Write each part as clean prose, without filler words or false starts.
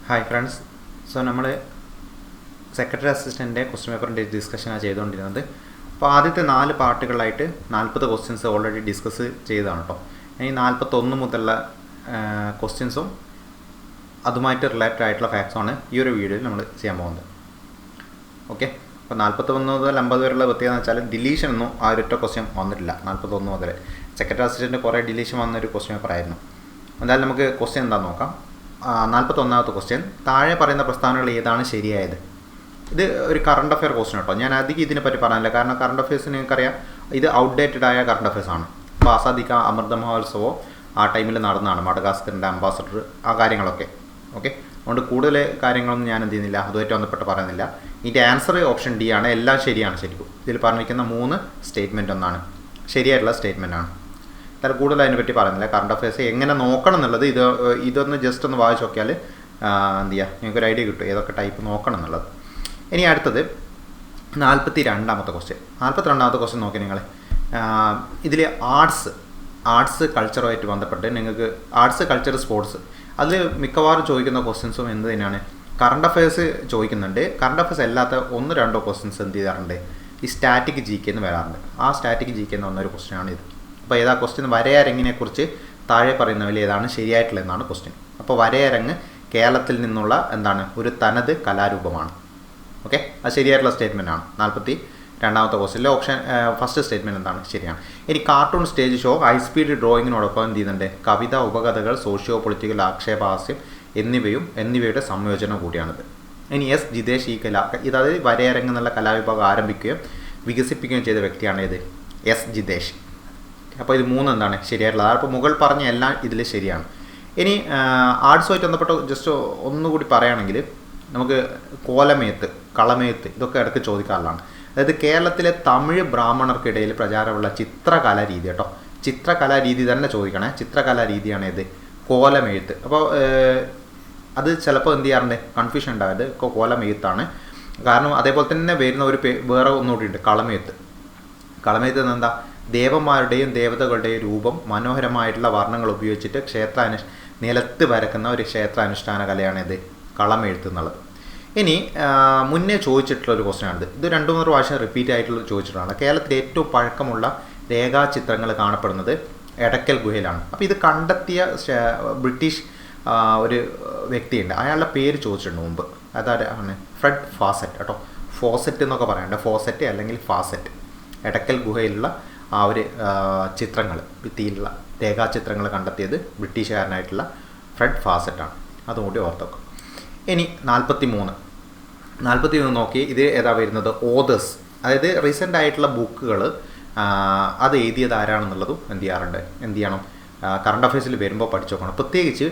Hi friends. നമ്മൾ secretary അസിസ്റ്റൻ്റിൻ്റെ question പേപ്പറിൻ്റെ ഡിസ്കഷനാണ് ചെയ്തുകൊണ്ടിരുന്നത്. അപ്പോൾ ആദ്യത്തെ 4 പാർട്ടുകളായിട്ട് 40 ക്വസ്റ്റ്യൻസ് ഓൾറെഡി ഡിസ്കസ് ചെയ്തതാണ് കേട്ടോ. ഇനി 41 മുതലുള്ള ക്വസ്റ്റ്യൻസും അതുമായിട്ട് റിലേറ്റഡ് ആയിട്ടുള്ള ഫാക്ട്സുമാണ് ഈ ഒരു വീഡിയോയിൽ നമ്മൾ ചെയ്യാൻ പോകുന്നത്. ഓക്കെ, അപ്പോൾ 41 മുതൽ 50 വരെയുള്ള പ്രത്യേകത എന്ന് വെച്ചാൽ ഡിലീഷൻ ഒന്നും ആ ഒരൊറ്റ ക്വസ്റ്റ്യൻ വന്നിട്ടില്ല. 41 മുതൽ സെക്രട്ടറി അസിസ്റ്റൻ്റ് കുറേ ഡിലീഷൻ വന്നൊരു ക്വസ്റ്റ്യൻ പേപ്പർ ആയിരുന്നു. എന്തായാലും നമുക്ക് ക്വസ്റ്റ്യൻ എന്താണെന്ന് നോക്കാം. 41ാമത്തെ ക്വസ്റ്റ്യൻ, താഴെ പറയുന്ന പ്രസ്താവനകൾ ഏതാണ് ശരിയായത്? ഇത് ഒരു കറണ്ട് അഫെയർ ക്വസ്റ്റ്യൻ കേട്ടോ. ഞാൻ അധികം ഇതിനെപ്പറ്റി പറയാനില്ല, കാരണം കറണ്ട് അഫെയർസിന് നിങ്ങൾക്കറിയാം ഇത് ഔട്ട്ഡേറ്റഡ് ആയ കറണ്ട് അഫെയർസ് ആണ്. അപ്പോൾ ആസാദിക്ക അമൃത മഹോത്സവം ആ ടൈമിൽ നടന്നതാണ്, മഡഗാസ്കറിൻ്റെ അംബാസഡർ ആ കാര്യങ്ങളൊക്കെ. ഓക്കെ, അതുകൊണ്ട് കൂടുതൽ കാര്യങ്ങളൊന്നും ഞാൻ എന്ത് ചെയ്യുന്നില്ല, അതുമായിട്ട് ബന്ധപ്പെട്ട് പറയുന്നില്ല. ഇതിൻ്റെ ആൻസർ ഓപ്ഷൻ ഡി ആണ്. എല്ലാം ശരിയാണ്. ശരിക്കും ഇതിൽ പറഞ്ഞിരിക്കുന്ന 3 സ്റ്റേറ്റ്മെൻറ്റ് ഒന്നാണ് ശരിയായിട്ടുള്ള സ്റ്റേറ്റ്മെൻ്റ് ആണ്. അതായത് കൂടുതൽ അതിനെപ്പറ്റി പറയുന്നില്ല. കറണ്ട് അഫെയർസ് എങ്ങനെ നോക്കണം എന്നുള്ളത് ഇതൊന്ന് ജസ്റ്റ് ഒന്ന് വായിച്ച് നോക്കിയാൽ എന്ത് ചെയ്യുക, നിങ്ങൾക്കൊരു ഐഡിയ കിട്ടും ഏതൊക്കെ ടൈപ്പ് നോക്കണം എന്നുള്ളത്. ഇനി അടുത്തത് 42ാമത്തെ ക്വസ്റ്റ്യൻ. 42ാമത്തെ ക്വസ്റ്റ്യൻ നോക്കി നിങ്ങൾ. ഇതിൽ ആർട്സ് കൾച്ചറുമായിട്ട് ബന്ധപ്പെട്ട് നിങ്ങൾക്ക് ആർട്സ് കൾച്ചർ സ്പോർട്സ് അതിൽ മിക്കവാറും ചോദിക്കുന്ന ക്വസ്റ്റ്യൻസും എന്ത് തന്നെയാണ്, കറണ്ട് അഫെയർസ് ചോദിക്കുന്നുണ്ട്. കറണ്ട് അഫെയർസ് അല്ലാത്ത 1-2 ക്വസ്റ്റ്യൻസ് എന്ത് ചെയ്യാറുണ്ട്, ഈ സ്റ്റാറ്റിക് ജി കെ എന്ന് വരാറുണ്ട്. ആ സ്റ്റാറ്റിക് ജി കെ എന്ന് പറഞ്ഞൊരു ക്വസ്റ്റ്യനാണ് ഇത്. അപ്പോൾ ഏതാ ക്വസ്റ്റ്യൻ? വരയരങ്ങിനെക്കുറിച്ച് താഴെ പറയുന്നവയിൽ ഏതാണ് ശരിയായിട്ടുള്ളതെന്നാണ് ക്വസ്റ്റ്യൻ. അപ്പോൾ വരയരങ്ങ് കേരളത്തിൽ നിന്നുള്ള എന്താണ് ഒരു തനത് കലാരൂപമാണ്. ഓക്കെ, അത് ശരിയായിട്ടുള്ള സ്റ്റേറ്റ്മെൻ്റ് ആണ്. 42ാമത്തെ ക്വസ്റ്റ്യനിലെ ഓപ്ഷൻ ഫസ്റ്റ് സ്റ്റേറ്റ്മെൻറ്റ് എന്താണ് ശരിയാണ്. ഇനി cartoon stage show high speed ഡ്രോയിങ്ങിനോടൊപ്പം എന്ത് ചെയ്യുന്നുണ്ട്, കവിത, ഉപകഥകൾ, സോഷ്യോ പൊളിറ്റിക്കൽ, ആക്ഷേപഹാസ്യം എന്നിവയുടെ സംയോജനം കൂടിയാണിത്. ഇനി എസ് ജിതേഷ് ഈ ഇതായത് വരയരങ്ങ് എന്നുള്ള കലാവിഭാഗം ആരംഭിക്കുകയും വികസിപ്പിക്കുകയും ചെയ്ത വ്യക്തിയാണ് ഇത് എസ് ജിതേഷ്. അപ്പോൾ ഇത് 3 എന്താണ് ശരിയായിട്ടുള്ളത്. അപ്പോൾ മുകൾ പറഞ്ഞ എല്ലാം ഇതിൽ ശരിയാണ്. ഇനി ആർട്സുമായിട്ട് ബന്ധപ്പെട്ട് ജസ്റ്റ് ഒന്നുകൂടി പറയുകയാണെങ്കിൽ നമുക്ക് കോലമേത്ത്, കളമേത്ത് ഇതൊക്കെ ഇടയ്ക്ക് ചോദിക്കാറുള്ളതാണ്. അതായത് കേരളത്തിലെ തമിഴ് ബ്രാഹ്മണർക്കിടയിൽ പ്രചാരമുള്ള ചിത്രകലാ രീതി കേട്ടോ. ചിത്രകലാ രീതി തന്നെ ചോദിക്കണേ. ചിത്രകലാ രീതിയാണ് ഇത് കോലമെഴുത്ത്. അപ്പോൾ അത് ചിലപ്പോൾ എന്ത് ചെയ്യാറുണ്ട്, കൺഫ്യൂഷൻ ഉണ്ടായത് കോലമെഴുത്താണ്. കാരണം അതേപോലെ തന്നെ വരുന്ന ഒരു വേറെ ഒന്നുകൂടി ഉണ്ട്, കളമെഴുത്ത്. കളമെഴുത്ത് എന്താ, ദേവന്മാരുടെയും ദേവതകളുടെയും രൂപം മനോഹരമായിട്ടുള്ള വർണ്ണങ്ങൾ ഉപയോഗിച്ചിട്ട് നിലത്ത് വരക്കുന്ന ഒരു ക്ഷേത്രാനുഷ്ഠാന കലയാണിത് കളമെഴുത്ത് എന്നുള്ളത്. ഇനി മുന്നേ ചോദിച്ചിട്ടുള്ള ഒരു ക്വസ്റ്റ്യനാണിത്. ഇത് 2-3 പ്രാവശ്യം റിപ്പീറ്റ് ആയിട്ടുള്ള ചോദിച്ചിട്ടുള്ളതാണ്. കേരളത്തിലെ ഏറ്റവും പഴക്കമുള്ള രേഖാചിത്രങ്ങൾ കാണപ്പെടുന്നത് എടക്കൽ ഗുഹയിലാണ്. അപ്പോൾ ഇത് കണ്ടെത്തിയ ബ്രിട്ടീഷ് ഒരു വ്യക്തിയുണ്ട്, അയാളുടെ പേര് ചോദിച്ചിട്ടുണ്ട് മുമ്പ്. അതാണ് ഫ്രെഡ് ഫാസറ്റ് കേട്ടോ. ഫോസറ്റ് എന്നൊക്കെ പറയണ്ട, ഫോസറ്റ് അല്ലെങ്കിൽ ഫാസറ്റ്. എടക്കൽ ഗുഹയിലുള്ള ആ ഒരു ചിത്രങ്ങൾ, ഭിത്തിയിലുള്ള രേഖാചിത്രങ്ങൾ കണ്ടെത്തിയത് ബ്രിട്ടീഷുകാരനായിട്ടുള്ള ഫ്രെഡ് ഫാസറ്റാണ്. അതുകൂടി ഓർത്തോക്കാം. ഇനി 43 നോക്കി. ഇത് ഏതാ വരുന്നത്, ഓതേഴ്സ്, അതായത് റീസെൻ്റ് ആയിട്ടുള്ള ബുക്കുകൾ അത് എഴുതിയത് ആരാണെന്നുള്ളതും എന്ത് ചെയ്യണം, കറണ്ട് അഫെയർസിൽ വരുമ്പോൾ പഠിച്ചു നോക്കണം. പ്രത്യേകിച്ച്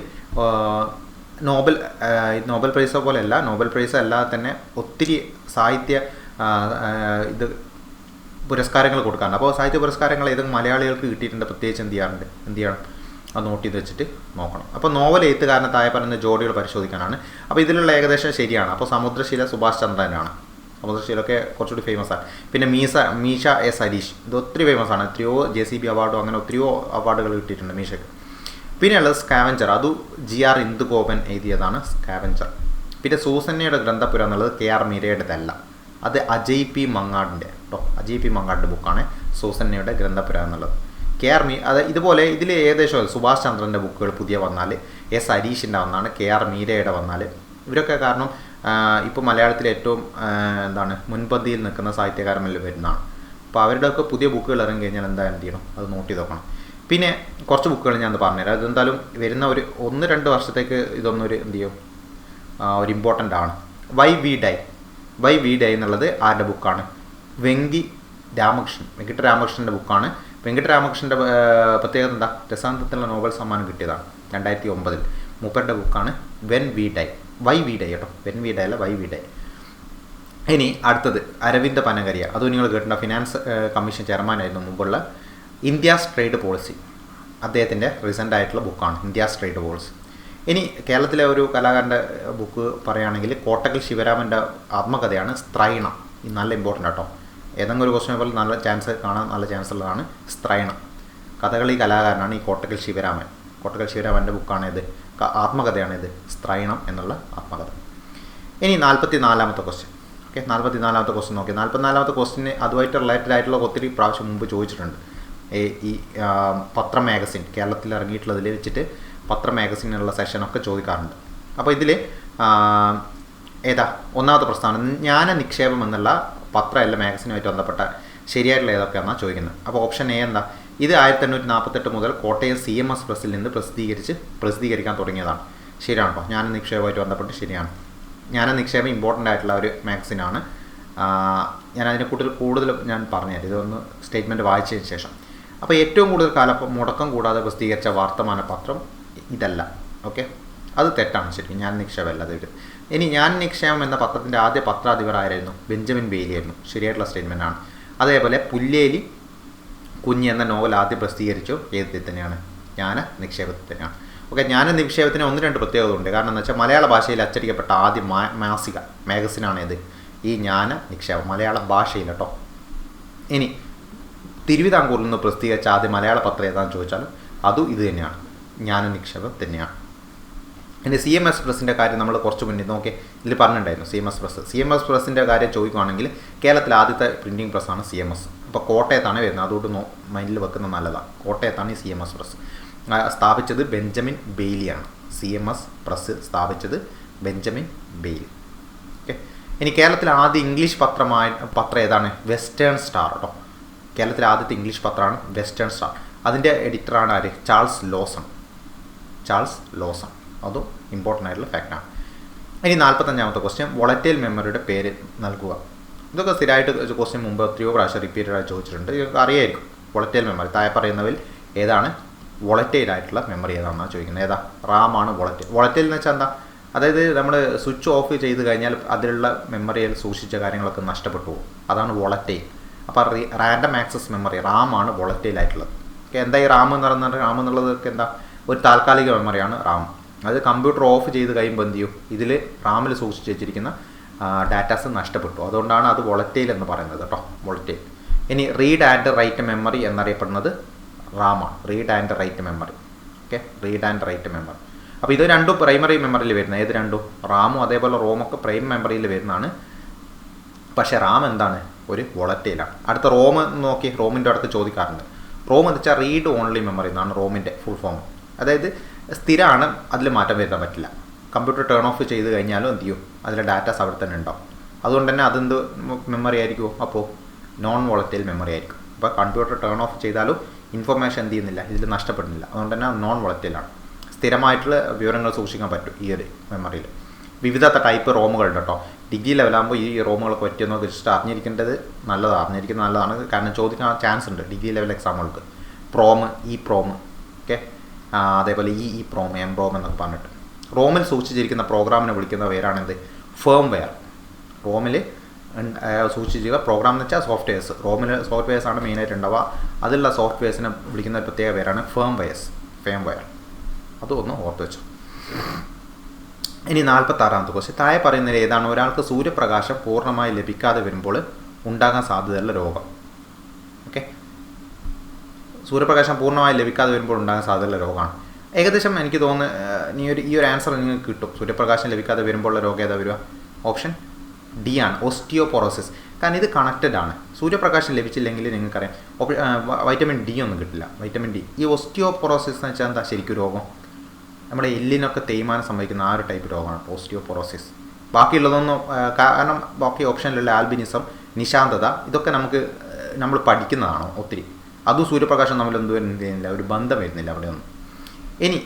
നോബൽ പ്രൈസ് പോലെയല്ല, നോബൽ പ്രൈസ് അല്ലാതെ തന്നെ ഒത്തിരി സാഹിത്യ ഇത് പുരസ്കാരങ്ങൾ കൊടുക്കാറുണ്ട്. അപ്പോൾ സാഹിത്യ പുരസ്കാരങ്ങൾ ഏതെങ്കിലും മലയാളികൾക്ക് കിട്ടിയിട്ടുണ്ട്, പ്രത്യേകിച്ച് എന്ത് ചെയ്യണം, അത് നോട്ട് ചെയ്ത് വെച്ചിട്ട് നോക്കണം. അപ്പോൾ നോവൽ എഴുത്തുകാരനെ താഴെ പറയുന്ന ജോഡികൾ പരിശോധിക്കാനാണ്. അപ്പോൾ ഇതിലുള്ള ഏകദേശം ശരിയാണ്. അപ്പോൾ സമുദ്രശീല സുഭാഷ് ചന്ദ്രനാണ്. സമുദ്രശീലൊക്കെ കുറച്ചുകൂടി ഫേമസ് ആണ്. പിന്നെ മീശ എസ് ഹരീഷ്, ഇത് ഒത്തിരി ഫേമസ് ആണ്. എത്രയോ JCB അവാർഡും അങ്ങനെ ഒത്തിരിയോ അവാർഡുകൾ കിട്ടിയിട്ടുണ്ട് മീശയ്ക്ക്. പിന്നെയുള്ളത് സ്കാവഞ്ചർ, അത് GR ഇന്ദുഗോപൻ എഴുതിയതാണ് സ്കാവഞ്ചർ. പിന്നെ സൂസന്നയുടെ ഗ്രന്ഥപുര എന്നുള്ളത് KR മീരയുടേതല്ല, അത് അജയ് പി മങ്ങാടിൻ്റെ ബുക്കാണ് സൂസന്നയുടെ ഗ്രന്ഥപുര എന്നുള്ളത്. KR അത് ഇതുപോലെ ഇതിൽ ഏകദേശം സുഭാഷ് ചന്ദ്രൻ്റെ ബുക്കുകൾ പുതിയ വന്നാൽ, S ഹരീഷിൻ്റെ വന്നാൽ, KR മീരയുടെ വന്നാൽ, ഇവരൊക്കെ കാരണം ഇപ്പോൾ മലയാളത്തിലെ ഏറ്റവും മുൻപന്തിയിൽ നിൽക്കുന്ന സാഹിത്യകാരന്മാരിൽ വരുന്നതാണ്. അപ്പോൾ അവരുടെയൊക്കെ പുതിയ ബുക്കുകൾ ഇറങ്ങി കഴിഞ്ഞാൽ എന്ത് ചെയ്യണം, അത് നോട്ട് ചെയ്ത് നോക്കണം. പിന്നെ കുറച്ച് ബുക്കുകൾ ഞാൻ പറഞ്ഞുതരാം. അതെന്തായാലും വരുന്ന ഒരു 1-2 വർഷത്തേക്ക് ഇതൊന്നൊരു ഒരു ഇമ്പോർട്ടൻ്റ് ആണ്. വൈ വി ഡൈ എന്നുള്ളത് ആരുടെ ബുക്കാണ്, വെങ്കിട്ട രാമകൃഷ്ണൻ്റെ ബുക്കാണ്. വെങ്കിട്ട രാമകൃഷ്ണൻ്റെ പ്രത്യേകത എന്താ, രസാന്തത്തിലുള്ള നോബൽ സമ്മാനം കിട്ടിയതാണ് 2009. മൂപ്പരുടെ ബുക്കാണ് വൈ വി ഡൈ കേട്ടോ. വെൻ വി ഡൈ അല്ല, വൈ വി ഡൈ. ഇനി അടുത്തത് അരവിന്ദ് പനഗരിയ, അതും നിങ്ങൾ കേട്ടിട്ടുണ്ടോ, ഫിനാൻസ് കമ്മീഷൻ ചെയർമാനായിരുന്നു മുമ്പുള്ള. ഇന്ത്യാസ് ട്രേഡ് പോളിസി, അദ്ദേഹത്തിൻ്റെ റീസെൻ്റ് ആയിട്ടുള്ള ബുക്കാണ് ഇന്ത്യാസ് ട്രേഡ് പോളിസി. ഇനി കേരളത്തിലെ ഒരു കലാകാരൻ്റെ ബുക്ക് പറയുകയാണെങ്കിൽ കോട്ടക്കൽ ശിവരാമൻ്റെ ആത്മകഥയാണ് സ്ത്രൈണം. ഇത് നല്ല ഇമ്പോർട്ടൻ്റ് കേട്ടോ. ഏതെങ്കിലും ഒരു ക്വസ്റ്റ്യൻ പേപ്പറിൽ നല്ല ചാൻസ് ഉള്ളതാണ് സ്ത്രൈണം. കഥകളി കലാകാരനാണ് ഈ കോട്ടക്കൽ ശിവരാമൻ്റെ ബുക്കാണ് ഇത് ആത്മകഥയാണ് ഇത്, സ്ത്രൈണം എന്നുള്ള ആത്മകഥ. ഇനി 44-ാമത്തെ ക്വസ്റ്റ്യൻ. ഓക്കെ, 44-ാമത്തെ ക്വസ്റ്റ്യൻ നോക്കി. 44-ാമത്തെ ക്വസ്റ്റ്യന് അതുമായിട്ട് റിലേറ്റഡ് ആയിട്ടുള്ള ഒത്തിരി പ്രാവശ്യം മുമ്പ് ചോദിച്ചിട്ടുണ്ട്. ഈ പത്ര മാഗസിൻ കേരളത്തിൽ ഇറങ്ങിയിട്ടുള്ളതിൽ വെച്ചിട്ട് പത്ര മാഗസിനുള്ള സെഷനൊക്കെ ചോദിക്കാറുണ്ട്. അപ്പോൾ ഇതിൽ ഏതാ ഒന്നാമത്തെ പ്രസ്താവന, ജ്ഞാന നിക്ഷേപം എന്നുള്ള പത്രമല്ല മാഗസിനുമായിട്ട് ബന്ധപ്പെട്ട ശരിയായിട്ടുള്ള ഏതൊക്കെയാണെന്നാണ് ചോദിക്കുന്നത്. അപ്പോൾ ഓപ്ഷൻ എ എന്താ, ഇത് 1848 മുതൽ കോട്ടയം CMS പ്രസ്സിൽ നിന്ന് പ്രസിദ്ധീകരിക്കാൻ തുടങ്ങിയതാണ്. ശരിയാണ് കേട്ടോ, ജ്ഞാന നിക്ഷേപമായിട്ട് ബന്ധപ്പെട്ട് ശരിയാണ്. ജ്ഞാന നിക്ഷേപം ഇമ്പോർട്ടൻ്റ് ആയിട്ടുള്ള ഒരു മാഗസിനാണ്. ഞാൻ അതിനെ കൂടുതൽ ഞാൻ പറഞ്ഞുതരാം, ഇതൊന്ന് സ്റ്റേറ്റ്മെൻറ്റ് വായിച്ചതിന് ശേഷം. അപ്പോൾ ഏറ്റവും കൂടുതൽ കാലം മുടക്കം കൂടാതെ പ്രസിദ്ധീകരിച്ച വർത്തമാന പത്രം ഇതല്ല. ഓക്കെ, അത് തെറ്റാണ് ശരിക്കും, ജ്ഞാന നിക്ഷേപം അല്ല ഇത്. ഇനി ജ്ഞാന നിക്ഷേപം എന്ന പത്രത്തിൻ്റെ ആദ്യ പത്രാധിപരായിരുന്നു ബെഞ്ചമിൻ ബെയ്ലി ആയിരുന്നു. ശരിയായിട്ടുള്ള സ്റ്റേറ്റ്മെൻറ്റാണ്. അതേപോലെ പുല്ലേലി കുഞ്ഞ് എന്ന നോവൽ ആദ്യം പ്രസിദ്ധീകരിച്ചു ഏതിൽ തന്നെയാണ്, ജ്ഞാന നിക്ഷേപത്തിൽ തന്നെയാണ്. ഓക്കെ, ജ്ഞാന നിക്ഷേപത്തിന് 1-2 പ്രത്യേകത ഉണ്ട്. കാരണം എന്ന് വെച്ചാൽ മലയാള ഭാഷയിൽ അച്ചടിക്കപ്പെട്ട ആദ്യ മാഗസിനാണ് ഇത്, ഈ ജ്ഞാന നിക്ഷേപം, മലയാള ഭാഷയിൽ കേട്ടോ. ഇനി തിരുവിതാംകൂറിൽ നിന്ന് പ്രസിദ്ധീകരിച്ച ആദ്യ മലയാള പത്രം ഏതാണെന്ന് ചോദിച്ചാലും അതും ഇത് തന്നെയാണ്, ജ്ഞാന നിക്ഷേപം തന്നെയാണ്. ഇനി CMS പ്രസ്സിൻ്റെ കാര്യം നമ്മൾ കുറച്ച് മുന്നേ നോക്കി ഇതിൽ പറഞ്ഞിട്ടുണ്ടായിരുന്നു. CMS പ്രസ്സിൻ്റെ കാര്യം ചോദിക്കുകയാണെങ്കിൽ കേരളത്തിലെ ആദ്യത്തെ പ്രിൻറ്റിംഗ് പ്രസ്സാണ് CMS. അപ്പോൾ കോട്ടയത്താണ് വരുന്നത്, അതുകൊണ്ട് മൈൻഡിൽ വെക്കുന്നത് നല്ലതാണ്. കോട്ടയത്താണ് ഈ CMS പ്രസ് സ്ഥാപിച്ചത് ബെഞ്ചമിൻ ബെയ്ലിയാണ്. CMS പ്രസ് സ്ഥാപിച്ചത് ബെഞ്ചമിൻ ബെയ്ലി. ഓക്കെ, ഇനി കേരളത്തിലെ ആദ്യ ഇംഗ്ലീഷ് പത്രം ഏതാണ്, വെസ്റ്റേൺ സ്റ്റാർ കേട്ടോ. കേരളത്തിലെ ആദ്യത്തെ ഇംഗ്ലീഷ് പത്രമാണ് വെസ്റ്റേൺ സ്റ്റാർ. അതിൻ്റെ എഡിറ്ററാണ് ആര്, ചാൾസ് ലോസൺ. അതും ഇമ്പോർട്ടൻ്റ് ആയിട്ടുള്ള ഫാക്റ്റാണ്. ഇനി 45-ാമത്തെ ക്വസ്റ്റ്യൻ, വോളറ്റൈൽ മെമ്മറിയുടെ പേര് നൽകുക. ഇതൊക്കെ സ്ഥിരമായിട്ട് ക്വസ്റ്റ്യൻ മുമ്പ് എത്രയോ പ്രാവശ്യം റിപ്പീറ്റഡായി ചോദിച്ചിട്ടുണ്ട്. ഇതൊക്കെ അറിയായിരിക്കും. വോളറ്റൈൽ മെമ്മറി താഴെ പറയുന്നതിൽ ഏതാണ് വോളറ്റൈൽ ആയിട്ടുള്ള മെമ്മറി ഏതാണെന്നാണ് ചോദിക്കുന്നത്. ഏതാ, റാമാണ് വോളറ്റൈൽ എന്ന് വെച്ചാൽ എന്താ, അതായത് നമ്മൾ സ്വിച്ച് ഓഫ് ചെയ്ത് കഴിഞ്ഞാൽ അതിലുള്ള മെമ്മറിയിൽ സൂക്ഷിച്ച കാര്യങ്ങളൊക്കെ നഷ്ടപ്പെട്ടു പോകും, അതാണ് വോളറ്റൈൽ. അപ്പോൾ റാൻഡം ആക്സസ് മെമ്മറി റാമാണ് വോളറ്റൈൽ ആയിട്ടുള്ളത്. എന്താ ഈ റാം എന്ന് പറയുന്നത്, റാം എന്നുള്ളതൊക്കെ എന്താ, ഒരു താൽക്കാലിക മെമ്മറിയാണ് റാം. അത് കമ്പ്യൂട്ടർ ഓഫ് ചെയ്ത് കഴിയുമ്പോൾ എന്ത് ചെയ്യും, ഇതിൽ റാമിൽ സൂക്ഷിച്ച് വെച്ചിരിക്കുന്ന ഡാറ്റാസ് നഷ്ടപ്പെട്ടു, അതുകൊണ്ടാണ് അത് വോളറ്റൈൽ എന്ന് പറയുന്നത് കേട്ടോ, വോളറ്റൈൽ. ഇനി റീഡ് ആൻഡ് റൈറ്റ് മെമ്മറി എന്നറിയപ്പെടുന്നത് റാമാണ്, read and write memory. Okay, read and write memory. അപ്പോൾ ഇത് രണ്ടും പ്രൈമറി മെമ്മറിയിൽ വരുന്നത്. ഏത് രണ്ടും, റാമും അതേപോലെ റോമൊക്കെ പ്രൈം മെമ്മറിയിൽ വരുന്നതാണ്. പക്ഷേ റാം എന്താണ്, ഒരു വോളറ്റൈലാണ്. അടുത്ത റോം നോക്കി, റോമിൻ്റെ അടുത്ത് ചോദിക്കാറുണ്ട്. റോം എന്ന് വെച്ചാൽ റീഡ് ഓൺലി മെമ്മറി എന്നാണ് റോമിൻ്റെ ഫുൾ ഫോം. അതായത് സ്ഥിരമാണ്, അതിൽ മാറ്റം വരുത്താൻ പറ്റില്ല. കമ്പ്യൂട്ടർ ടേൺ ഓഫ് ചെയ്ത് കഴിഞ്ഞാലും എന്ത് ചെയ്യും, അതിലെ ഡാറ്റാസ് അവിടെ തന്നെ ഉണ്ടാവും. അതുകൊണ്ട് തന്നെ അതെന്ത് മെമ്മറി ആയിരിക്കുമോ, അപ്പോൾ നോൺ വോളറ്റൈൽ മെമ്മറി ആയിരിക്കും. അപ്പോൾ കമ്പ്യൂട്ടർ ടേൺ ഓഫ് ചെയ്താലും ഇൻഫർമേഷൻ എന്ത് ചെയ്യുന്നില്ല, ഇതിൽ നഷ്ടപ്പെടുന്നില്ല. അതുകൊണ്ട് തന്നെ നോൺ വോളറ്റൈലാണ്. സ്ഥിരമായിട്ടുള്ള വിവരങ്ങൾ സൂക്ഷിക്കാൻ പറ്റും ഈ ഒരു മെമ്മറിയിൽ. വിവിധ ടൈപ്പ് റോമുകളുണ്ട് കേട്ടോ. ഡിഗ്രി ലെവലാകുമ്പോൾ ഈ റോമുകളൊക്കെ പറ്റിയെന്നൊക്കെ ജസ്റ്റ് അറിഞ്ഞിരിക്കുന്നത് നല്ലതാണ്. കാരണം ചോദിക്കാൻ ചാൻസ് ഉണ്ട് ഡിഗ്രി ലെവൽ എക്സാമുകൾക്ക്. പ്രോം, ഓക്കെ, അതേപോലെ ഈ പ്രോം, പ്രോം എന്നൊക്കെ പറഞ്ഞിട്ട്. റോമിൽ സൂക്ഷിച്ചിരിക്കുന്ന പ്രോഗ്രാമിനെ വിളിക്കുന്ന പേരാണെന്ത്, ഫേം വെയർ. റോമിൽ സൂക്ഷിച്ചിരിക്കുന്ന പ്രോഗ്രാം എന്ന് വെച്ചാൽ സോഫ്റ്റ്വെയർസ്. റോമിൽ സോഫ്റ്റ്വെയർസാണ് മെയിനായിട്ട് ഉണ്ടാവുക. അതിലുള്ള സോഫ്റ്റ്വെയർസിനെ വിളിക്കുന്ന ഒരു പ്രത്യേക പേരാണ് ഫേം വെയർ. അതൊന്ന് ഓർത്ത് വെച്ചു. ഇനി 46-ാമത്തെ ക്വസ്റ്റ്യൻ, താഴെ പറയുന്നതിൽ ഏതാണ് ഒരാൾക്ക് സൂര്യപ്രകാശം പൂർണ്ണമായി ലഭിക്കാതെ വരുമ്പോൾ ഉണ്ടാകാൻ സാധ്യതയുള്ള രോഗം? ഓക്കെ, സൂര്യപ്രകാശം പൂർണ്ണമായി ലഭിക്കാതെ വരുമ്പോൾ ഉണ്ടാകാൻ സാധ്യതയുള്ള രോഗമാണ്. ഏകദേശം എനിക്ക് തോന്നുന്നു ഈ ഒരു ആൻസർ നിങ്ങൾക്ക് കിട്ടും. സൂര്യപ്രകാശം ലഭിക്കാതെ വരുമ്പോഴുള്ള രോഗം ഏതാ വരിക? ഓപ്ഷൻ ഡി ആണ്, ഓസ്റ്റിയോപൊറോസിസ്. കാരണം ഇത് കണക്റ്റഡ് ആണ്. സൂര്യപ്രകാശം ലഭിച്ചില്ലെങ്കിൽ നിങ്ങൾക്കറിയാം വൈറ്റമിൻ ഡി ഒന്നും കിട്ടില്ല. വൈറ്റമിൻ ഡി, ഈ ഓസ്റ്റിയോപൊറോസിസ് എന്ന് വെച്ചാൽ എന്താ ശരിക്കും രോഗം? നമ്മുടെ എല്ലിനൊക്കെ തേയ്മാനം സംഭവിക്കുന്ന ആ ഒരു ടൈപ്പ് രോഗമാണ് ഓസ്റ്റിയോപൊറോസിസ്. ബാക്കിയുള്ളതൊന്നും, കാരണം ബാക്കി ഓപ്ഷനിലുള്ള ആൽബിനിസം, നിശാന്തത, ഇതൊക്കെ നമ്മൾ പഠിക്കുന്നതാണോ ഒത്തിരി. അതും സൂര്യപ്രകാശം തമ്മിൽ എന്ത് വരുന്നില്ല, ഒരു ബന്ധം വരുന്നില്ല അവിടെയൊന്നും. ഇനി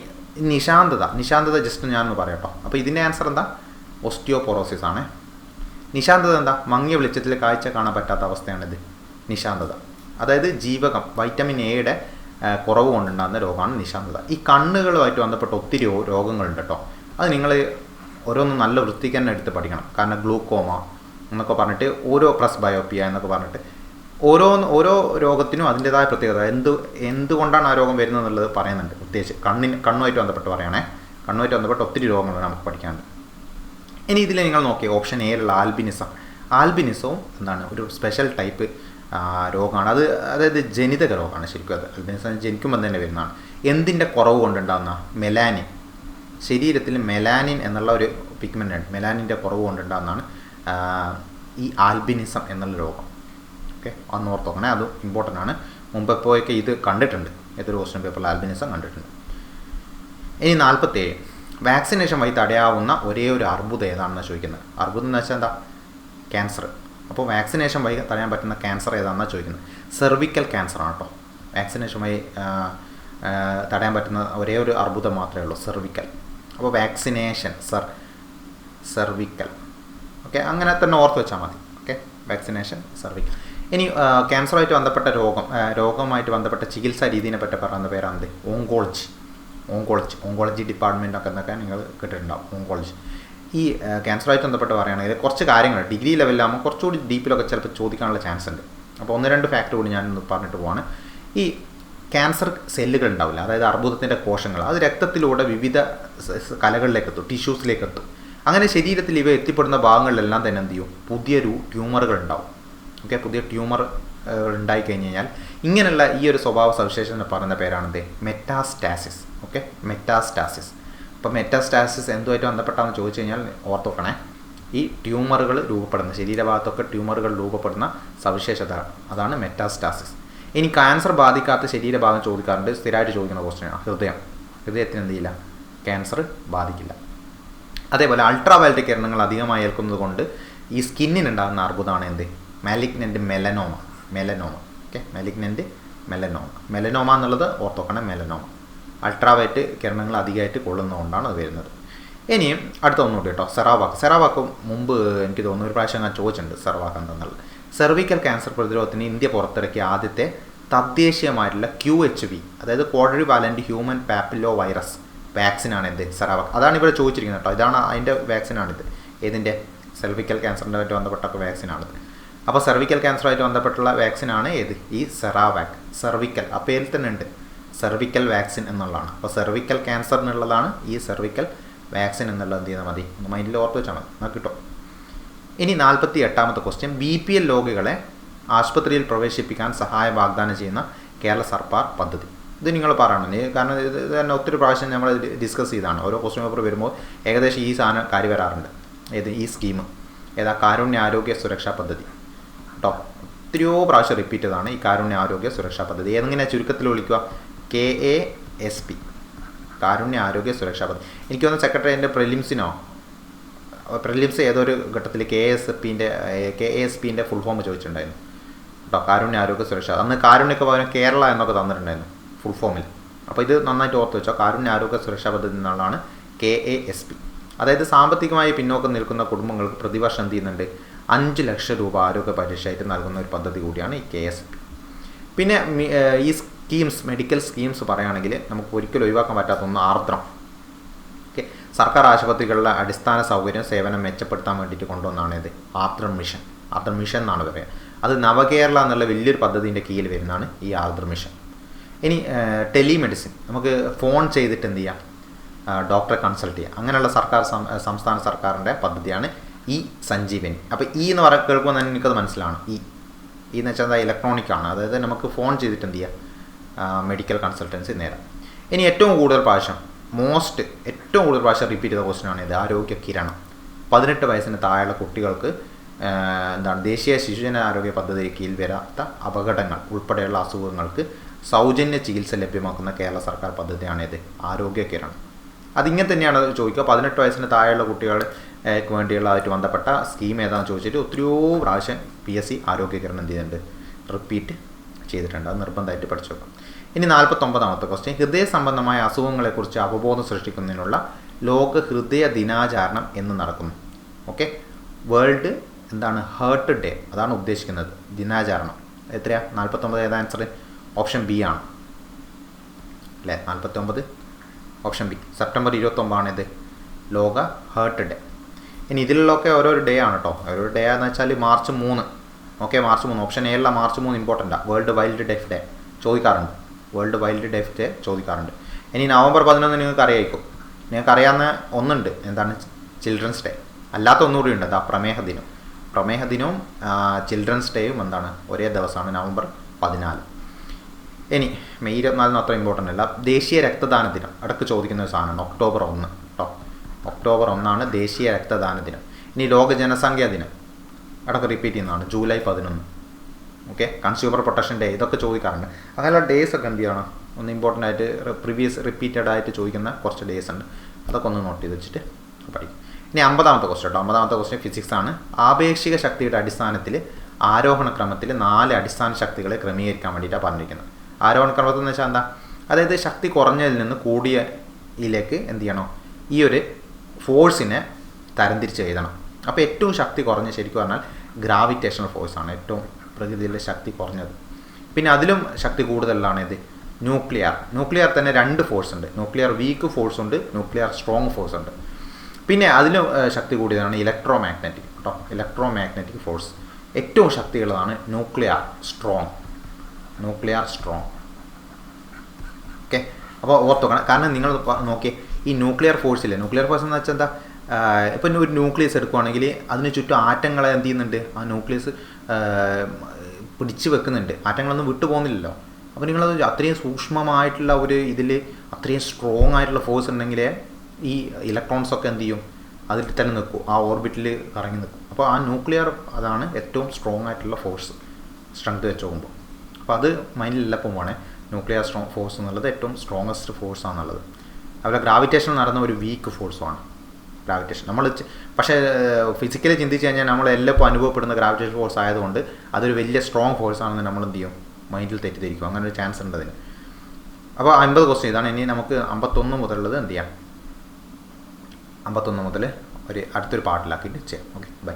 നിശാന്തത ജസ്റ്റ് ഞാനൊന്ന് പറയാട്ടോ. അപ്പോൾ ഇതിൻ്റെ ആൻസർ എന്താ? ഓസ്റ്റിയോപൊറോസിസ് ആണ്. നിശാന്തത എന്താ? മങ്ങിയ വെളിച്ചത്തിൽ കാഴ്ച കാണാൻ പറ്റാത്ത അവസ്ഥയാണിത് നിശാന്തത. അതായത് ജീവകം, വൈറ്റമിൻ എയുടെ കുറവ് കൊണ്ടുണ്ടാകുന്ന രോഗമാണ് നിശാന്തത. ഈ കണ്ണുകളുമായിട്ട് ബന്ധപ്പെട്ട ഒത്തിരി രോഗങ്ങളുണ്ട് കേട്ടോ. അത് നിങ്ങൾ ഓരോന്നും നല്ല വൃത്തിക്ക് തന്നെ എടുത്ത് പഠിക്കണം. കാരണം ഗ്ലൂക്കോമ എന്നൊക്കെ പറഞ്ഞിട്ട്, ഓരോ പ്രസ്ബയോപ്പിയ എന്നൊക്കെ പറഞ്ഞിട്ട് ഓരോ രോഗത്തിനും അതിൻ്റെതായ പ്രത്യേകത. എന്തുകൊണ്ടാണ് ആ രോഗം വരുന്നത് എന്നുള്ളത് പറയുന്നുണ്ട്. പ്രത്യേകിച്ച് കണ്ണുമായിട്ട് ബന്ധപ്പെട്ട് പറയുകയാണേ, കണ്ണുമായിട്ട് ബന്ധപ്പെട്ട് ഒത്തിരി രോഗങ്ങൾ നമുക്ക് പഠിക്കാനുണ്ട്. ഇനി ഇതിൽ നിങ്ങൾ നോക്കിയ ഓപ്ഷൻ എയിലുള്ള ആൽബിനിസവും എന്താണ്, ഒരു സ്പെഷ്യൽ ടൈപ്പ് രോഗമാണ്. അതായത് ജനിതക രോഗമാണ് ശരിക്കും. അത് ആൽബിനിസം ജനിക്കുമ്പോൾ തന്നെ വരുന്നതാണ്. എന്തിൻ്റെ കുറവ് കൊണ്ടുണ്ടാകുന്ന? മെലാനിൻ, ശരീരത്തിൽ മെലാനിൻ എന്നുള്ള ഒരു പിഗ്മെൻ്റ് ഉണ്ട്, മെലാനിൻ്റെ കുറവ് കൊണ്ടുണ്ടാകുന്നതാണ് ഈ ആൽബിനിസം എന്നുള്ള രോഗം. ഓക്കെ, അന്ന് ഓർത്ത് നോക്കണേ, അത് ഇമ്പോർട്ടൻ്റ് ആണ്. മുമ്പ് എപ്പോഴൊക്കെ ഇത് കണ്ടിട്ടുണ്ട്, ഏതൊരു ക്വസ്റ്റ്യൻ പേപ്പറിൽ ആൽബിനിസം കണ്ടിട്ടുണ്ട്. ഇനി 47, വാക്സിനേഷൻ വഴി തടയാവുന്ന ഒരേ ഒരു അർബുദം ഏതാണെന്ന് ചോദിക്കുന്നത്. അർബുദം എന്ന് വെച്ചാൽ എന്താ? ക്യാൻസർ. അപ്പോൾ വാക്സിനേഷൻ വഴി തടയാൻ പറ്റുന്ന ക്യാൻസർ ഏതാണെന്നാണ് ചോദിക്കുന്നത്. സെർവിക്കൽ ക്യാൻസർ ആണ് കേട്ടോ. വാക്സിനേഷൻ വഴി തടയാൻ പറ്റുന്ന ഒരേ ഒരു അർബുദം മാത്രമേ ഉള്ളൂ, സെർവിക്കൽ. അപ്പോൾ വാക്സിനേഷൻ സെർവിക്കൽ. ഓക്കെ, അങ്ങനെ തന്നെ ഓർത്ത് വെച്ചാൽ മതി. Okay, vaccination cervical. ഇനി ക്യാൻസറുമായിട്ട് ബന്ധപ്പെട്ട രോഗവുമായിട്ട് ബന്ധപ്പെട്ട ചികിത്സാ രീതിയെ പറ്റി പറയുന്ന പേരാണ് ഓങ്കോളജി ഡിപ്പാർട്ട്മെൻറ്റൊക്കെ എന്നൊക്കെ നിങ്ങൾ കേട്ടിട്ടുണ്ടാവും. ഓങ്കോളജി. ഈ ക്യാൻസറുമായിട്ട് ബന്ധപ്പെട്ട് പറയുകയാണെങ്കിൽ കുറച്ച് കാര്യങ്ങൾ ഡിഗ്രി ലെവലിലാകുമ്പോൾ കുറച്ചുകൂടി ഡീപ്പിലൊക്കെ ചിലപ്പോൾ ചോദിക്കാനുള്ള ചാൻസ് ഉണ്ട്. അപ്പോൾ 1-2 ഫാക്ടർ കൂടി ഞാനൊന്ന് പറഞ്ഞിട്ട് പോവാണ്. ഈ ക്യാൻസർ സെല്ലുകൾ ഉണ്ടാവില്ല, അതായത് അർബുദത്തിൻ്റെ കോശങ്ങൾ, അത് രക്തത്തിലൂടെ വിവിധ കലകളിലേക്ക് എത്തും, ടിഷ്യൂസിലേക്ക് എത്തും. അങ്ങനെ ശരീരത്തിൽ ഇവ എത്തിപ്പെടുന്ന ഭാഗങ്ങളിലെല്ലാം തന്നെ എന്ത് ചെയ്യും? പുതിയ ട്യൂമറുകൾ ഉണ്ടാവും. ഓക്കെ, പുതിയ ട്യൂമർ ഉണ്ടായിക്കഴിഞ്ഞ് കഴിഞ്ഞാൽ ഇങ്ങനെയുള്ള ഈ ഒരു സ്വഭാവ സവിശേഷത പറയുന്ന പേരാണെന്ത്? മെറ്റാസ്റ്റാസിസ്. Okay, metastasis. അപ്പോൾ മെറ്റാസ്റ്റാസിസ് എന്തുമായിട്ട് ബന്ധപ്പെട്ടാണെന്ന് ചോദിച്ചു കഴിഞ്ഞാൽ ഓർത്ത് വെക്കണേ, ഈ ട്യൂമറുകൾ രൂപപ്പെടുന്ന, ശരീരഭാഗത്തൊക്കെ ട്യൂമറുകൾ രൂപപ്പെടുന്ന സവിശേഷത, അതാണ് മെറ്റാസ്റ്റാസിസ്. ഇനി ക്യാൻസർ ബാധിക്കാത്ത ശരീരഭാഗം ചോദിക്കാറുണ്ട്, സ്ഥിരമായിട്ട് ചോദിക്കുന്ന ക്വസ്റ്റ്യനാണ് ഹൃദയത്തിന് എന്ത് ചെയ്യില്ല? ക്യാൻസർ ബാധിക്കില്ല. അതേപോലെ അൾട്രാ വയലറ്റ് കിരണങ്ങൾ അധികമായി ഏൽക്കുന്നത് കൊണ്ട് ഈ സ്കിന്നിനുണ്ടാകുന്ന അർബുദമാണ് എന്ത്? Malignant melanoma. Okay, malignant melanoma എന്നുള്ളത് ഓർത്ത് വെക്കണം, മെലനോമ. അൾട്രാ വയലറ്റ് കിരണങ്ങൾ അധികമായിട്ട് കൊള്ളുന്നതുകൊണ്ടാണ് അത് വരുന്നത്. ഇനിയും അടുത്ത ഒന്നുകൂടി കേട്ടോ, സെറാവാക്ക് മുമ്പ് എനിക്ക് തോന്നുന്നു ഒരു പ്രാവശ്യം ഞാൻ ചോദിച്ചിട്ടുണ്ട് സെറാവാക്ക് എന്താണെന്നുള്ളത്. സെർവിക്കൽ ക്യാൻസർ പ്രതിരോധത്തിന് ഇന്ത്യ പുറത്തിറക്കിയ ആദ്യത്തെ തദ്ദേശീയമായിട്ടുള്ള QHV, അതായത് ക്വാഡ്രിവാലൻ്റ് ഹ്യൂമൻ പാപ്പില്ലോ വൈറസ് വാക്സിനാണ് എന്ത്? സെറാവാക്ക്. അതാണ് ഇവിടെ ചോദിച്ചിരിക്കുന്നത് കേട്ടോ. ഇതാണ് അതിൻ്റെ വാക്സിനാണിത്. ഏതിൻ്റെ? സെർവിക്കൽ ക്യാൻസറിൻ്റെ ബന്ധപ്പെട്ട വാക്സിനാണിത്. അപ്പോൾ സെർവിക്കൽ ക്യാൻസറുമായിട്ട് ബന്ധപ്പെട്ടുള്ള വാക്സിനാണ് ഏത്? ഈ സെറാവാക്ക്. സെർവിക്കൽ ആ പേരിൽ തന്നെ ഉണ്ട്, സെർവിക്കൽ വാക്സിൻ എന്നുള്ളതാണ്. അപ്പോൾ സെർവിക്കൽ ക്യാൻസർ എന്നുള്ളതാണ് ഈ സെർവിക്കൽ വാക്സിൻ എന്നുള്ളത് എന്ത് ചെയ്താൽ മതി? മൈൻഡിൽ ഓർത്ത് വെച്ചാൽ മതി, എന്നാൽ കിട്ടും. ഇനി 48ാമത്തെ ക്വസ്റ്റ്യൻ, BPL രോഗികളെ ആശുപത്രിയിൽ പ്രവേശിപ്പിക്കാൻ സഹായം വാഗ്ദാനം ചെയ്യുന്ന കേരള സർക്കാർ പദ്ധതി. ഇത് നിങ്ങൾ പറയണം, കാരണം ഇത് തന്നെ ഒത്തിരി പ്രാവശ്യം നമ്മൾ ഡിസ്കസ് ചെയ്താണ്. ഓരോ ക്വസ്റ്റ്യൻ പേപ്പർ വരുമ്പോൾ ഏകദേശം ഈ സാധനം കാര്യം വരാറുണ്ട്. ഈ സ്കീം ഏതാ? കാരുണ്യ ആരോഗ്യ സുരക്ഷാ പദ്ധതി കേട്ടോ. ഒത്തിരിയോ പ്രാവശ്യം റിപ്പീറ്റ് ചെയ്താണ് ഈ കാരുണ്യ ആരോഗ്യ സുരക്ഷാ പദ്ധതി. ഏതെങ്ങനെ ചുരുക്കത്തിൽ വിളിക്കുക? KASP, കാരുണ്യ ആരോഗ്യ സുരക്ഷാ പദ്ധതി. എനിക്ക് തോന്നുന്നു സെക്രട്ടറിൻ്റെ പ്രിലിംസ് ഏതൊരു ഘട്ടത്തിൽ KASPൻ്റെ ഫുൾ ഫോം ചോദിച്ചിട്ടുണ്ടായിരുന്നു കേട്ടോ. കാരുണ്യ ആരോഗ്യ സുരക്ഷ, അന്ന് കാരുണ്യൊക്കെ പകരം കേരള എന്നൊക്കെ തന്നിട്ടുണ്ടായിരുന്നു ഫുൾ ഫോമിൽ. അപ്പോൾ ഇത് നന്നായിട്ട് ഓർത്ത് വെച്ചോ. കാരുണ്യ ആരോഗ്യ സുരക്ഷാ പദ്ധതി എന്നുള്ളതാണ് KASP. അതായത് സാമ്പത്തികമായി പിന്നോക്കം നിൽക്കുന്ന കുടുംബങ്ങൾക്ക് പ്രതിവർഷം എന്ത് ചെയ്യുന്നുണ്ട്? 5 ലക്ഷം രൂപ ആരോഗ്യ പരിരക്ഷയായിട്ട് നൽകുന്ന ഒരു പദ്ധതി കൂടിയാണ് ഈ KASP. പിന്നെ ഈ മെഡിക്കൽ സ്കീംസ് പറയുകയാണെങ്കിൽ നമുക്ക് ഒരിക്കലും ഒഴിവാക്കാൻ പറ്റാത്ത ഒന്ന് ആർദ്രം. ഓക്കെ, സർക്കാർ ആശുപത്രികളിലെ അടിസ്ഥാന സൗകര്യം സേവനം മെച്ചപ്പെടുത്താൻ വേണ്ടിയിട്ട് കൊണ്ടുവന്നാണ് ഇത് ആർദ്രം മിഷൻ എന്നാണ് പറയുക. അത് നവകേരള എന്നുള്ള വലിയൊരു പദ്ധതിൻ്റെ കീഴിൽ വരുന്നതാണ് ഈ ആർദ്രം മിഷൻ. ഇനി ടെലിമെഡിസിൻ, നമുക്ക് ഫോൺ ചെയ്തിട്ട് എന്ത് ചെയ്യാം? ഡോക്ടറെ കൺസൾട്ട് ചെയ്യുക. അങ്ങനെയുള്ള സംസ്ഥാന സർക്കാരിൻ്റെ പദ്ധതിയാണ് ഈ സഞ്ജീവനി. അപ്പോൾ എന്ന് കേൾക്കുമ്പോൾ തന്നെ എനിക്കത് മനസ്സിലാണ്. എന്ന് വെച്ചാൽ എന്താ? ഇലക്ട്രോണിക് ആണ്. അതായത് നമുക്ക് ഫോൺ ചെയ്തിട്ട് എന്ത് ചെയ്യാം? മെഡിക്കൽ കൺസൾട്ടൻസി നേരം. ഇനി ഏറ്റവും കൂടുതൽ പ്രാവശ്യം റിപ്പീറ്റ് ചെയ്ത ക്വസ്റ്റ്യനാണ് ഇത് ആരോഗ്യ കിരണം. 18 വയസ്സിന് താഴെയുള്ള കുട്ടികൾക്ക് ദേശീയ ശിശുജന ആരോഗ്യ പദ്ധതി കീഴിൽ വരാത്ത അപകടങ്ങൾ ഉൾപ്പെടെയുള്ള അസുഖങ്ങൾക്ക് സൗജന്യ ചികിത്സ ലഭ്യമാക്കുന്ന കേരള സർക്കാർ പദ്ധതിയാണിത് ആരോഗ്യ കിരണം. അതിങ്ങനെ തന്നെയാണ് ചോദിക്കുക. 18 വയസ്സിന് താഴെയുള്ള കുട്ടികൾക്ക് വേണ്ടിയുള്ളതായിട്ട് ബന്ധപ്പെട്ട സ്കീം ഏതാണെന്ന് ചോദിച്ചിട്ട് ഒത്തിരിയോ പ്രാവശ്യം PSC ആരോഗ്യ കിരണം എന്ത് ചെയ്തിട്ടുണ്ട്? റിപ്പീറ്റ് ചെയ്തിട്ടുണ്ട്. അത് നിർബന്ധമായിട്ട് പഠിച്ചു വെക്കാം. ഇനി 49ാമത്തെ ക്വസ്റ്റ്യൻ, ഹൃദയ സംബന്ധമായ അസുഖങ്ങളെക്കുറിച്ച് അവബോധം സൃഷ്ടിക്കുന്നതിനുള്ള ലോക ഹൃദയ ദിനാചരണം എന്ന് നടക്കുന്നു. ഓക്കെ, വേൾഡ് ഹാർട്ട് ഡേ അതാണ് ഉദ്ദേശിക്കുന്നത്. ദിനാചരണം എത്രയാ? 49 ഏതാ ആൻസർ? ഓപ്ഷൻ B ആണ് അല്ലേ? 49 ഓപ്ഷൻ B. സെപ്റ്റംബർ 29 ഇത് ലോക ഹാർട്ട് ഡേ. ഇനി ഇതിലൊക്കെ ഓരോരോ ഡേ ആണ് കേട്ടോ. ഓരോ ഡേ എന്ന് വെച്ചാൽ മാർച്ച് 3. ഓക്കെ, മാർച്ച് 3 ഓപ്ഷൻ A മാർച്ച് 3 ഇമ്പോർട്ടൻ്റാണ്. വേൾഡ് വൈൽഡ് ലൈഫ് ഡേ ചോദിക്കാറുണ്ട്. ഇനി നവംബർ 11 നിങ്ങൾക്ക് അറിയായിരിക്കും. നിങ്ങൾക്ക് അറിയാവുന്ന ഒന്നുണ്ട്, എന്താണ്? Children's day. അല്ലാത്ത ഒന്നുകൂടി ഉണ്ട്, പ്രമേഹ ദിനവും ചിൽഡ്രൻസ് ഡേയും ഒരേ ദിവസമാണ്, നവംബർ 14. ഇനി മെയ് 24 അത്ര ഇമ്പോർട്ടൻ്റ് അല്ല. ദേശീയ രക്തദാന ദിനം ഇടയ്ക്ക് ചോദിക്കുന്ന ഒരു സാധനമാണ്, ഒക്ടോബർ 1 കേട്ടോ. ഒക്ടോബർ 1 ദേശീയ രക്തദാന ദിനം. ഇനി ലോക ജനസംഖ്യാ ദിനം അടക്കം റിപ്പീറ്റ് ചെയ്യുന്നതാണ് July 11. Okay, consumer protection day ഇതൊക്കെ ചോദിക്കാറുണ്ട്. അങ്ങനെയുള്ള ഡേയ്സ് ഒക്കെ എന്ത് ചെയ്യണം, ഒന്ന് ഇമ്പോർട്ടൻ്റ് ആയിട്ട് പ്രീവിയസ് റിപ്പീറ്റഡ് ആയിട്ട് ചോദിക്കുന്ന കുറച്ച് ഡേയ്സ് ഉണ്ട്, അതൊക്കെ ഒന്ന് നോട്ട് ചെയ്ത് വെച്ചിട്ട് പഠിക്കും. ഇനി 50ാമത്തെ ക്വസ്റ്റ്യൻ കേട്ടോ. 50ാമത്തെ ക്വസ്റ്റ്യൻ ഫിസിക്സ് ആണ്. ആപേക്ഷിക ശക്തിയുടെ അടിസ്ഥാനത്തിൽ ആരോഹണ ക്രമത്തിൽ 4 അടിസ്ഥാന ശക്തികളെ ക്രമീകരിക്കാൻ വേണ്ടിയിട്ടാണ് പറഞ്ഞിരിക്കുന്നത്. ആരോഹണ ക്രമത്തിൽ എന്ന് വെച്ചാൽ എന്താ, അതായത് ശക്തി കുറഞ്ഞതിൽ നിന്ന് കൂടിയതിലേക്ക് എന്ത് ചെയ്യണം, ഈ ഒരു ഫോഴ്സിനെ തരംതിരിച്ച് എഴുതണം. അപ്പോൾ ഏറ്റവും ശക്തി കുറഞ്ഞ ശരിക്കും പറഞ്ഞാൽ ഗ്രാവിറ്റേഷണൽ ഫോഴ്സാണ് ഏറ്റവും പ്രകൃതിയിലെ ശക്തി കുറഞ്ഞത്. പിന്നെ അതിലും ശക്തി കൂടുതലാണ് ഇത് ന്യൂക്ലിയർ തന്നെ 2 ഫോഴ്സ് ഉണ്ട്. ന്യൂക്ലിയർ വീക്ക് ഫോഴ്സ് ഉണ്ട്, ന്യൂക്ലിയർ സ്ട്രോങ് ഫോഴ്സ് ഉണ്ട്. പിന്നെ അതിലും ശക്തി കൂടിയതാണ് ഇലക്ട്രോ മാഗ്നറ്റിക് കേട്ടോ. ഇലക്ട്രോ മാഗ്നറ്റിക് ഫോഴ്സ് ഏറ്റവും ശക്തിയുള്ളതാണ് ന്യൂക്ലിയർ സ്ട്രോങ്. ഓക്കെ, അപ്പോൾ ഓർത്ത് വെക്കണം. കാരണം നിങ്ങൾ നോക്കിയേ, ഈ ന്യൂക്ലിയർ ഫോഴ്സ് എന്ന് വെച്ചാൽ എന്താ, ഇപ്പം ഒരു ന്യൂക്ലിയസ് എടുക്കുകയാണെങ്കിൽ അതിന് ചുറ്റും ആറ്റങ്ങളെ എന്ത് ചെയ്യുന്നുണ്ട്, ആ ന്യൂക്ലിയസ് പിടിച്ചു വെക്കുന്നുണ്ട്, ആറ്റങ്ങളൊന്നും വിട്ടു പോകുന്നില്ലല്ലോ. അപ്പോൾ നിങ്ങളത് അത്രയും സൂക്ഷ്മമായിട്ടുള്ള ഒരു ഇതിൽ അത്രയും സ്ട്രോങ് ആയിട്ടുള്ള ഫോഴ്സ് ഉണ്ടെങ്കിൽ ഈ ഇലക്ട്രോൺസൊക്കെ എന്ത് ചെയ്യും, അതിൽ തന്നെ നിൽക്കും, ആ ഓർബിറ്റിൽ കറങ്ങി നിൽക്കും. അപ്പോൾ ആ ന്യൂക്ലിയർ അതാണ് ഏറ്റവും സ്ട്രോങ് ആയിട്ടുള്ള ഫോഴ്സ് സ്ട്രെങ്ത് വെച്ച് നോക്കുമ്പോൾ. അപ്പോൾ അത് മൈൻഡിലെല്ലാം വേണേ, ന്യൂക്ലിയർ ഫോഴ്സ് എന്നുള്ളത് ഏറ്റവും സ്ട്രോങ്ങസ്റ്റ് ഫോഴ്സ് ആണെന്നുള്ളത്. അതുപോലെ ഗ്രാവിറ്റേഷൻ നടന്ന ഒരു വീക്ക് ഫോഴ്സുമാണ് ഗ്രാവിറ്റേഷൻ. നമ്മൾ പക്ഷേ ഫിസിക്കലി ചിന്തിച്ച് കഴിഞ്ഞാൽ നമ്മളെല്ലാം ഇപ്പോൾ അനുഭവപ്പെടുന്ന ഗ്രാവിറ്റേഷൻ ഫോഴ്സ് ആയതുകൊണ്ട് അതൊരു വലിയ സ്ട്രോങ് ഫോഴ്സ് ആണെന്ന് നമ്മൾ എന്ത് ചെയ്യും, മൈൻഡിൽ തെറ്റിദ്ധരിക്കും. അങ്ങനെ ഒരു ചാൻസ് ഉണ്ട് അതിന്. അപ്പോൾ 50 ക്വസ്റ്റ്യൻ ഇതാണ്. ഇനി നമുക്ക് 51 മുതലുള്ളത് എന്ത് ചെയ്യാം, 51 മുതൽ അടുത്തൊരു പാർട്ടിലാക്കിയിട്ട് ചെയ്യാം. Okay, by.